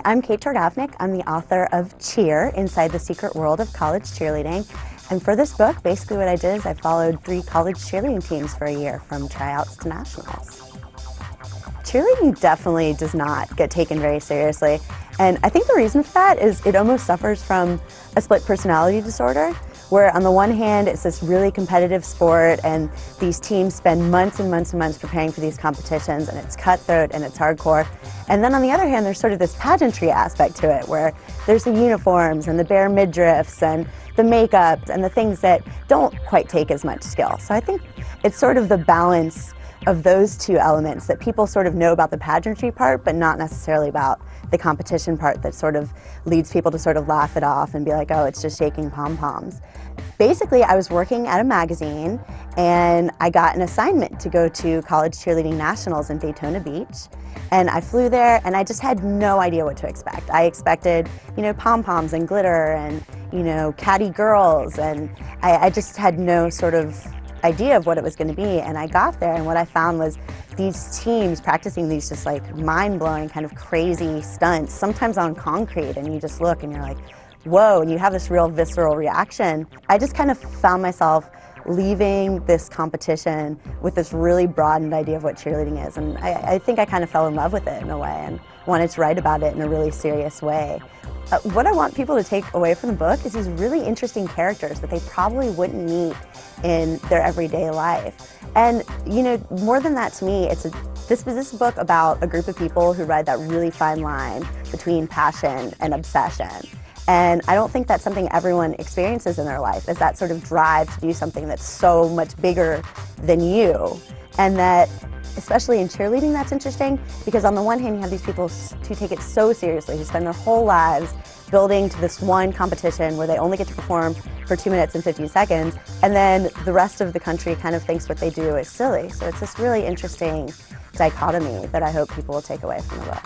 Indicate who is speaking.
Speaker 1: I'm Kate Torgovnick. I'm the author of Cheer, Inside the Secret World of College Cheerleading. And for this book, basically what I did is I followed 3 college cheerleading teams for a year, from tryouts to nationals. Cheerleading definitely does not get taken very seriously. And I think the reason for that is it almost suffers from a split personality disorder, where on the one hand it's this really competitive sport and these teams spend months and months and months preparing for these competitions, and it's cutthroat and it's hardcore. And then on the other hand, there's sort of this pageantry aspect to it, where there's the uniforms and the bare midriffs and the makeup and the things that don't quite take as much skill. So I think it's sort of the balance of those two elements that people sort of know about the pageantry part, but not necessarily about the competition part, that sort of leads people to sort of laugh it off and be like, oh, it's just shaking pom-poms. Basically, I was working at a magazine and I got an assignment to go to college cheerleading nationals in Daytona Beach. And I flew there and I just had no idea what to expect. I expected, pom-poms and glitter and, catty girls, and I just had no sort of idea of what it was going to be. And I got there and what I found was these teams practicing these just like mind-blowing kind of crazy stunts, sometimes on concrete, and you just look and you're like, whoa, and you have this real visceral reaction. I just kind of found myself leaving this competition with this really broadened idea of what cheerleading is, and I think I kind of fell in love with it in a way and wanted to write about it in a really serious way. What I want people to take away from the book is these really interesting characters that they probably wouldn't meet in their everyday life. And more than that, to me, this is a book about a group of people who ride that really fine line between passion and obsession. And I don't think that's something everyone experiences in their life, is that sort of drive to do something that's so much bigger than you. And that, especially in cheerleading, that's interesting, because on the one hand you have these people who take it so seriously, who spend their whole lives building to this one competition where they only get to perform for 2 minutes and 15 seconds, and then the rest of the country kind of thinks what they do is silly. So it's this really interesting dichotomy that I hope people will take away from the book.